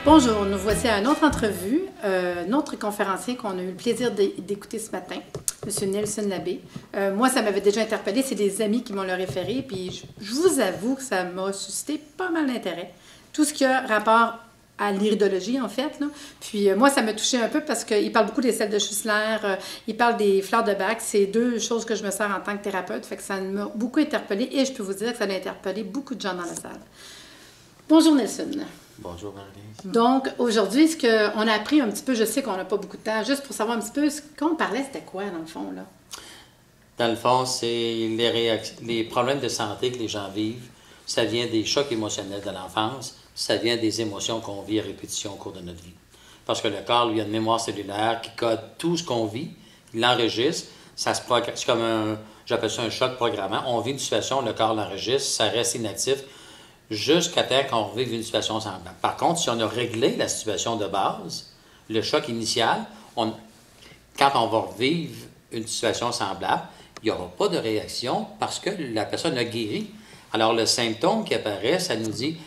Bonjour, nous voici à une autre entrevue, notre conférencier qu'on a eu le plaisir d'écouter ce matin, M. Nelson Labbé. Moi, ça m'avait déjà interpellé, c'est des amis qui m'ont le référé, puis je vous avoue que ça m'a suscité pas mal d'intérêt. Tout ce qui a rapport à l'iridologie, en fait. Là. Puis moi, ça m'a touché un peu parce qu'il parle beaucoup des sels de Schussler, il parle des fleurs de Bach. C'est deux choses que je me sers en tant que thérapeute, fait que ça m'a beaucoup interpellé et je peux vous dire que ça a interpellé beaucoup de gens dans la salle. Bonjour Nelson. Bonjour Marie-Lise. Donc, aujourd'hui, ce qu'on a appris un petit peu, je sais qu'on n'a pas beaucoup de temps, juste pour savoir un petit peu, quand on parlait, c'était quoi dans le fond, là? Dans le fond, c'est les problèmes de santé que les gens vivent. Ça vient des chocs émotionnels de l'enfance, ça vient des émotions qu'on vit à répétition au cours de notre vie. Parce que le corps, lui, a une mémoire cellulaire qui code tout ce qu'on vit, il l'enregistre, c'est comme j'appelle ça un choc programmant. On vit une situation, le corps l'enregistre, ça reste inactif, jusqu'à temps qu'on revive une situation semblable. Par contre, si on a réglé la situation de base, le choc initial, quand on va revivre une situation semblable, il n'y aura pas de réaction parce que la personne a guéri. Alors, le symptôme qui apparaît, ça nous dit,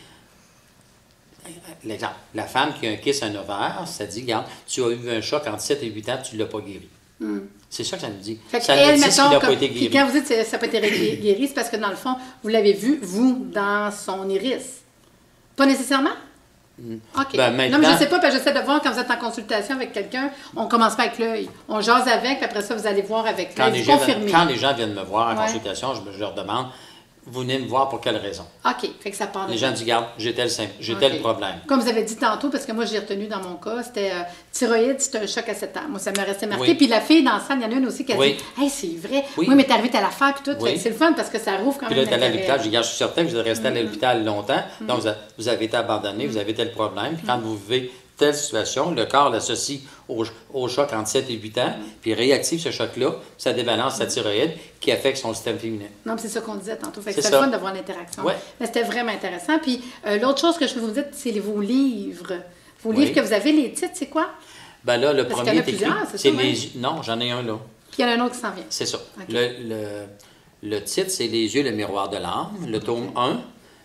l'exemple, la femme qui a un kyste, un ovaire, ça dit, regarde, tu as eu un choc entre 7 et 8 ans, tu ne l'as pas guéri. C'est ça que ça nous dit. Ça nous dit qu'il n'a pas été guéri. Puis quand vous dites que ça n'a pas été guéri, c'est parce que dans le fond, vous l'avez vu, vous, dans son iris. Pas nécessairement? OK. Ben, maintenant, non, mais je ne sais pas, parce que j'essaie de voir quand vous êtes en consultation avec quelqu'un, on ne commence pas avec l'œil. On jase avec, puis après ça, vous allez voir avec l'œil. Quand les gens viennent me voir en consultation, je leur demande, vous venez me voir pour quelle raison? OK. Fait que ça part de les gens disent, regarde, j'ai tel problème. Comme vous avez dit tantôt, parce que moi, j'ai retenu dans mon cas, c'était thyroïde, c'est un choc à 7 ans. Moi, ça m'est resté marqué. Puis la fille dans la salle, il y en a une aussi qui a dit, hey, c'est vrai. Oui, mais t'es arrivé à l'affaire, puis tout. C'est le fun parce que ça rouvre quand même. Puis là, t'es allé à l'hôpital, je dis, regarde, je suis certain que vous êtes resté à l'hôpital longtemps. Donc, vous avez été abandonné, vous avez tel problème. Puis quand vous vivez telle situation, le corps l'associe au choc entre 7 et 8 ans, puis réactive ce choc-là, ça débalance sa thyroïde qui affecte son système féminin. Non, c'est ça qu'on disait tantôt. Fait que c'est le fun d'avoir l'interaction. Ouais. Mais c'était vraiment intéressant. Puis l'autre chose que je veux vous dire, c'est vos livres. Vos livres que vous avez, les titres, c'est quoi? Ben là, le Parce premier est écrit, c'est les... Non, j'en ai un là. Puis il y en a un autre qui s'en vient. C'est ça. Okay. Le titre, c'est Les yeux, le miroir de l'âme. Le tome 1.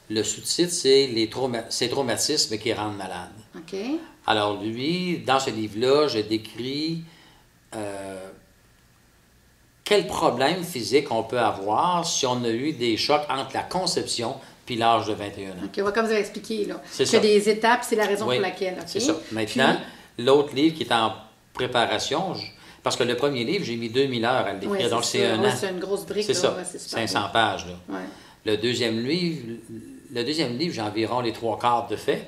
Le sous-titre, c'est ces traumatismes qui rendent malade. OK. Alors lui, dans ce livre-là, je décris quel problème physique on peut avoir si on a eu des chocs entre la conception puis l'âge de 21 ans. OK, comme vous avez expliqué, là. C'est ça. Des étapes, c'est la raison pour laquelle. Okay? C'est ça. Maintenant, l'autre livre qui est en préparation, parce que le premier livre, j'ai mis 2000 heures à l'écrire, oui, donc c'est un an. C'est une grosse brique. C'est ça, ouais, 500 pages. Là. Ouais. Le deuxième livre, j'ai environ les 3/4 de fait.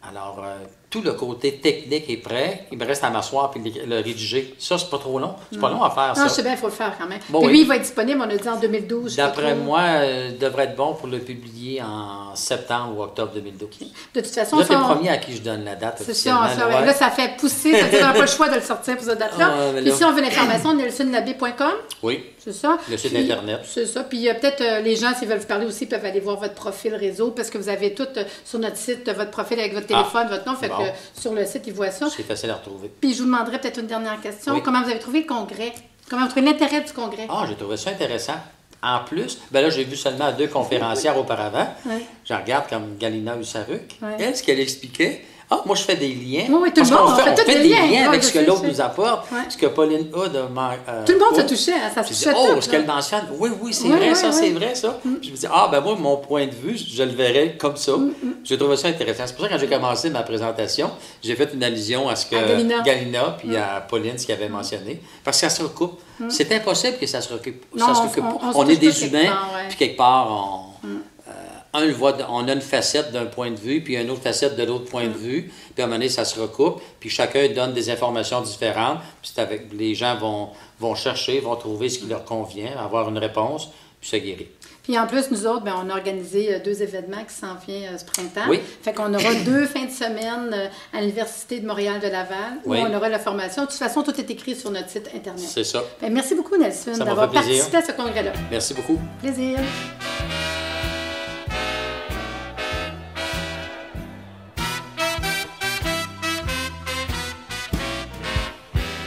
Alors, tout le côté technique est prêt. Il me reste à m'asseoir et le rédiger. Ça, c'est pas trop long. C'est pas long à faire, ça. Non, je sais bien, il faut le faire quand même. Bon, mais lui, il va être disponible, on a dit en 2012. D'après moi, il devrait être bon pour le publier en septembre ou octobre 2012. Okay. De toute façon, vous êtes le premier à qui je donne la date officiellement. C'est ça. Là, ça fait pousser. Ça veut dire qu'on n'a pas le choix de le sortir pour cette date-là. Puis si on veut l'information, nelsonlabbé.com. Oui. C'est ça. Le site Internet. C'est ça. Puis peut-être les gens, s'ils veulent vous parler aussi, peuvent aller voir votre profil réseau parce que vous avez tout sur notre site, votre profil avec votre téléphone, votre nom. Fait que sur le site, ils voient ça. C'est facile à retrouver. Puis je vous demanderai peut-être une dernière question. Oui. Comment vous avez trouvé le congrès? Comment vous trouvez l'intérêt du congrès? Ah, j'ai trouvé ça intéressant. En plus, ben là, j'ai vu seulement 2 conférencières auparavant. Oui. Je regarde comme Galina Hussaruk. Oui. Elle, ce qu'elle expliquait, moi, je fais des liens. Oui, tout le monde. On fait des liens avec ce que l'autre nous apporte, oui. ce que Pauline Hood a... tout le monde se touchait, ça se touchait. Ce qu'elle mentionne, oui, c'est vrai, ça, c'est vrai, ça. Je me dis, moi, mon point de vue, je le verrais comme ça. J'ai trouvé ça intéressant. C'est pour ça que quand j'ai commencé ma présentation, j'ai fait une allusion à ce que Galina puis à Pauline, ce qu'elle avait mentionné, parce que ça se recoupe. C'est impossible que ça se recoupe. On est des humains, puis quelque part, on a une facette d'un point de vue, puis une autre facette de l'autre point de vue, puis à un moment donné, ça se recoupe, puis chacun donne des informations différentes, puis les gens vont chercher, vont trouver ce qui leur convient, avoir une réponse, puis se guérir. Puis en plus, nous autres, on a organisé 2 événements qui s'en viennent ce printemps. Oui. Fait qu'on aura 2 fins de semaine à l'Université de Montréal de Laval, où on aura la formation. De toute façon, tout est écrit sur notre site Internet. C'est ça. Merci beaucoup, Nelson, d'avoir participé à ce congrès-là. Merci beaucoup. Plaisir.